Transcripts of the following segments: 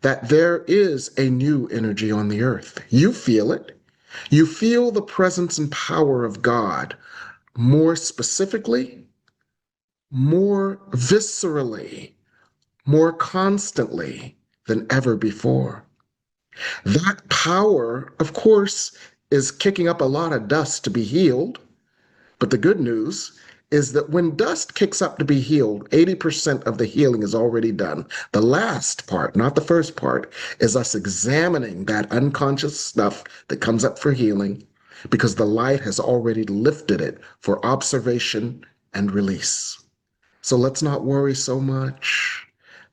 that there is a new energy on the earth. You feel it. You feel the presence and power of God more specifically, more viscerally, more constantly than ever before. That power, of course, is kicking up a lot of dust to be healed. But the good news is that when dust kicks up to be healed, 80% of the healing is already done. The last part, not the first part, is us examining that unconscious stuff that comes up for healing because the light has already lifted it for observation and release. So let's not worry so much.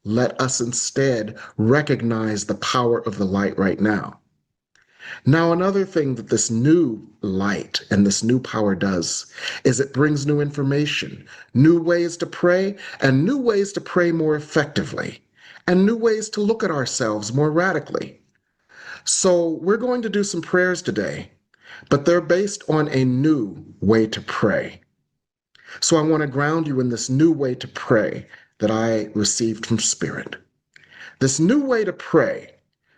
Let us instead recognize the power of the light right now. Now, another thing that this new light and this new power does is it brings new information, new ways to pray, and new ways to pray more effectively, and new ways to look at ourselves more radically. So, we're going to do some prayers today, but they're based on a new way to pray. So, I want to ground you in this new way to pray that I received from Spirit. This new way to pray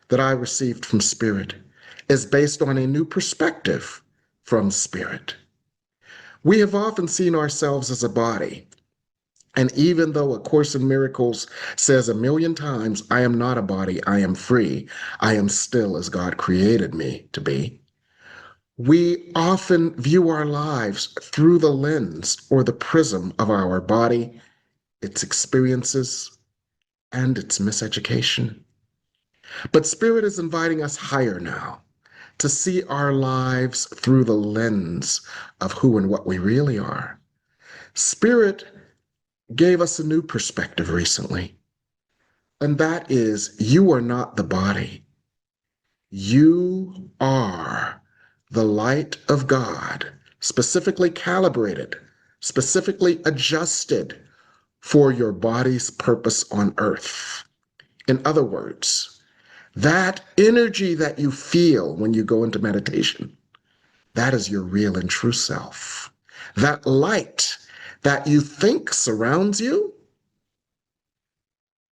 that I received from Spirit is based on a new perspective from Spirit. We have often seen ourselves as a body. And even though A Course in Miracles says a million times, I am not a body, I am free, I am still as God created me to be, we often view our lives through the lens or the prism of our body, its experiences, and its miseducation. But Spirit is inviting us higher now to see our lives through the lens of who and what we really are. Spirit gave us a new perspective recently, and that is you are not the body. You are the light of God, specifically calibrated, specifically adjusted for your body's purpose on earth. In other words, that energy that you feel when you go into meditation, that is your real and true self. That light that you think surrounds you,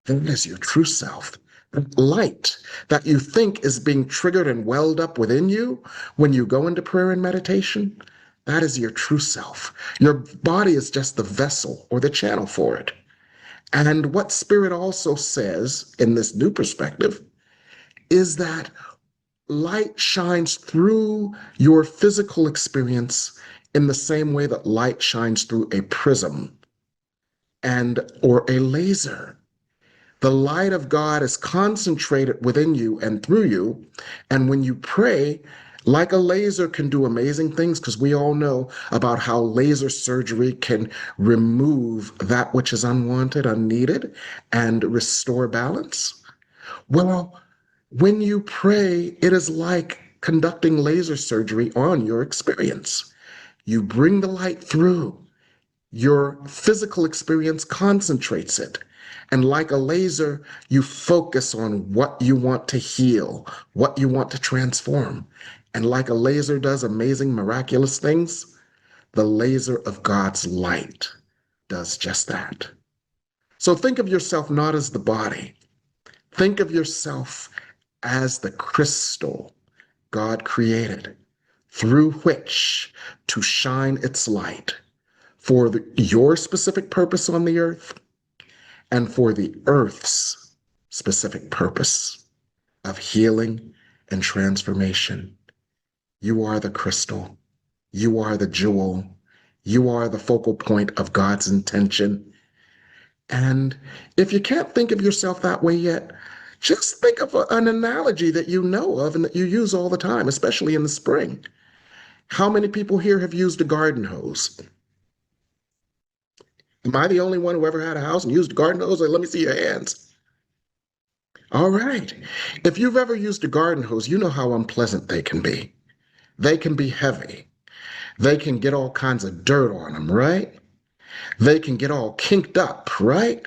that is your true self. That light that you think is being triggered and welled up within you when you go into prayer and meditation, that is your true self. Your body is just the vessel or the channel for it. And what Spirit also says in this new perspective is that light shines through your physical experience in the same way that light shines through a prism and or a laser. The light of God is concentrated within you and through you. And when you pray, like a laser can do amazing things, because we all know about how laser surgery can remove that which is unwanted, unneeded, and restore balance. Well, when you pray, it is like conducting laser surgery on your experience. You bring the light through. Your physical experience concentrates it. And like a laser, you focus on what you want to heal, what you want to transform. And like a laser does amazing, miraculous things, the laser of God's light does just that. So think of yourself not as the body. Think of yourself as the crystal God created through which to shine its light for your specific purpose on the earth and for the earth's specific purpose of healing and transformation. You are the crystal. You are the jewel. You are the focal point of God's intention. And if you can't think of yourself that way yet, just think of an analogy that you know of and that you use all the time, especially in the spring. How many people here have used a garden hose? Am I the only one who ever had a house and used a garden hose? Like, let me see your hands. All right. If you've ever used a garden hose, you know how unpleasant they can be. They can be heavy. They can get all kinds of dirt on them, right? They can get all kinked up, right?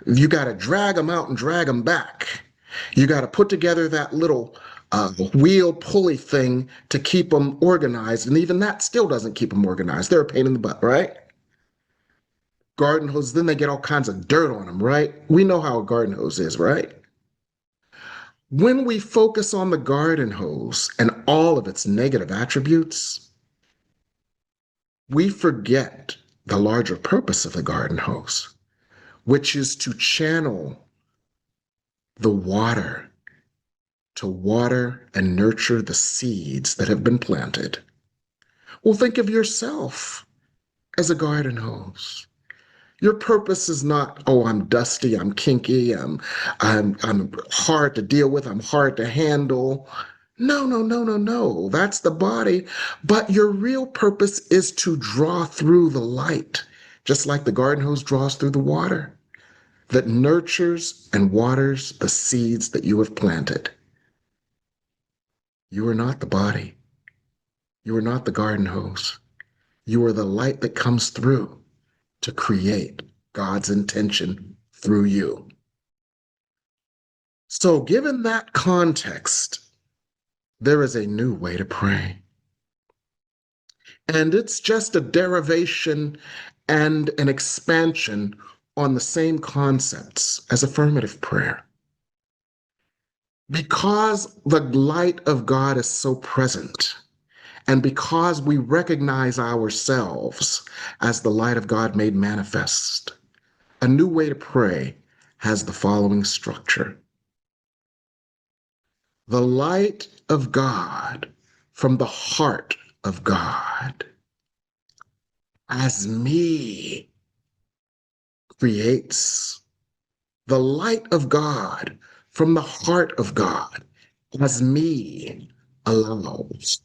You got to drag them out and drag them back. You got to put together that little wheel pulley thing to keep them organized. And even that still doesn't keep them organized. They're a pain in the butt, right? Garden hose, then they get all kinds of dirt on them, right? We know how a garden hose is, right? When we focus on the garden hose and all of its negative attributes, we forget the larger purpose of the garden hose, which is to channel the water to water and nurture the seeds that have been planted. Well, think of yourself as a garden hose. Your purpose is not, oh, I'm dusty, I'm kinky, I'm hard to deal with, I'm hard to handle. No, no, no, no, no. That's the body. But your real purpose is to draw through the light, just like the garden hose draws through the water that nurtures and waters the seeds that you have planted. You are not the body. You are not the garden hose. You are the light that comes through to create God's intention through you. So, given that context, there is a new way to pray. And it's just a derivation and an expansion on the same concepts as affirmative prayer. Because the light of God is so present, and because we recognize ourselves as the light of God made manifest, a new way to pray has the following structure. The light of God from the heart of God as me creates. The light of God from the heart of God as me allows.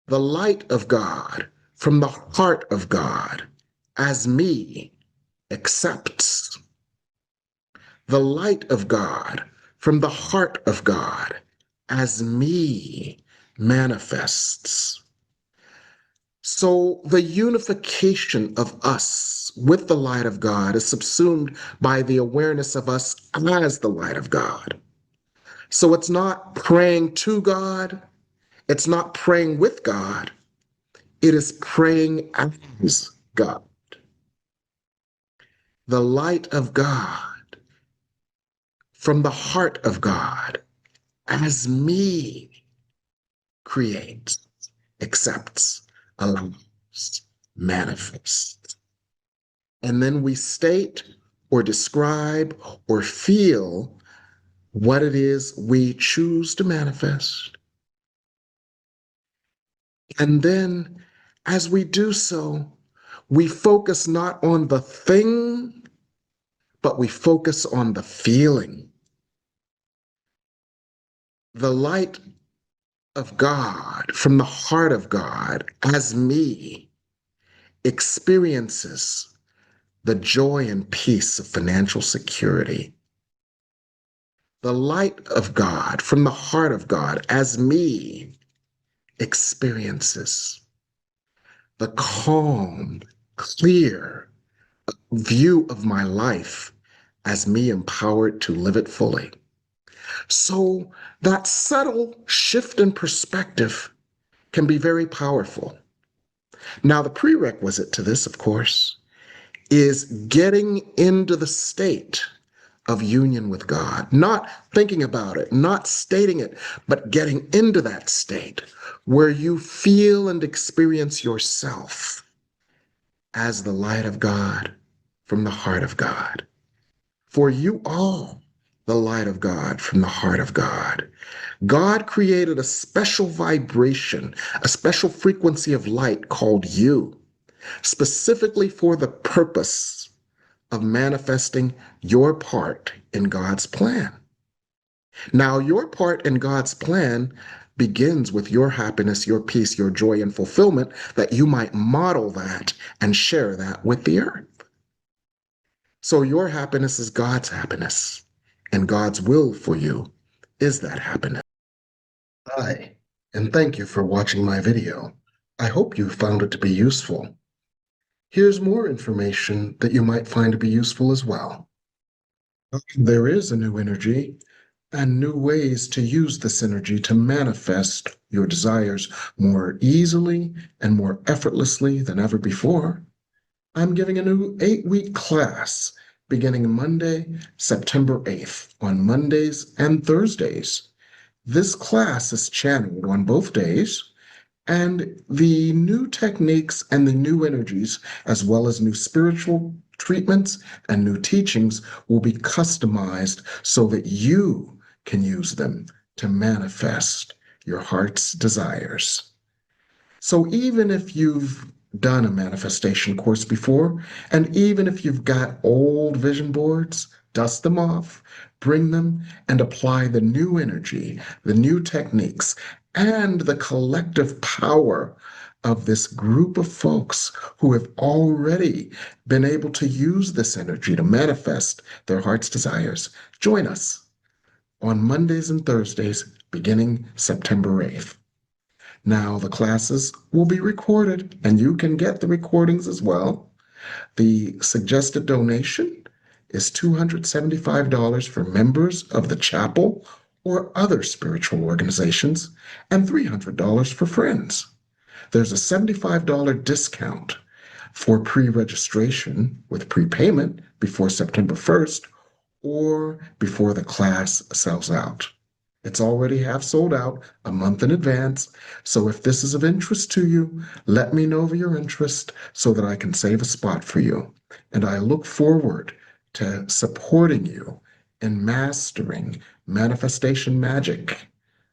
The light of God from the heart of God as me accepts. The light of God from the heart of God as me manifests. So the unification of us with the light of God is subsumed by the awareness of us as the light of God. So it's not praying to God, it's not praying with God, it is praying as God. The light of God from the heart of God as me creates, accepts, allows, manifests. And then we state or describe or feel what it is we choose to manifest. And then as we do so, we focus not on the thing, but we focus on the feeling. The light of God from the heart of God as me experiences the joy and peace of financial security. The light of God from the heart of God as me experiences the calm, clear view of my life as me empowered to live it fully. So that subtle shift in perspective can be very powerful. Now, the prerequisite to this, of course, is getting into the state of union with God, not thinking about it, not stating it, but getting into that state where you feel and experience yourself as the light of God from the heart of God. For you are the light of God from the heart of God. God created a special vibration, a special frequency of light called you, specifically for the purpose of manifesting your part in God's plan. Now, your part in God's plan begins with your happiness, your peace, your joy, and fulfillment, that you might model that and share that with the earth. So, your happiness is God's happiness, and God's will for you is that happiness. Hi, and thank you for watching my video. I hope you found it to be useful. Here's more information that you might find to be useful as well. There is a new energy and new ways to use this energy to manifest your desires more easily and more effortlessly than ever before. I'm giving a new 8-week class beginning Monday, September 8th, on Mondays and Thursdays. This class is channeled on both days, and the new techniques and the new energies, as well as new spiritual treatments and new teachings, will be customized so that you can use them to manifest your heart's desires. So even if you've done a manifestation course before, and even if you've got old vision boards, dust them off, bring them, and apply the new energy, the new techniques, and the collective power of this group of folks who have already been able to use this energy to manifest their heart's desires. Join us on Mondays and Thursdays beginning September 8th. Now, the classes will be recorded, and you can get the recordings as well. The suggested donation is $275 for members of the chapel or other spiritual organizations, and $300 for friends. There's a $75 discount for pre-registration with prepayment before September 1st or before the class sells out. It's already half sold out a month in advance. So if this is of interest to you, let me know of your interest so that I can save a spot for you. And I look forward to supporting you in mastering manifestation magic,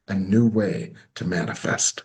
a new way to manifest.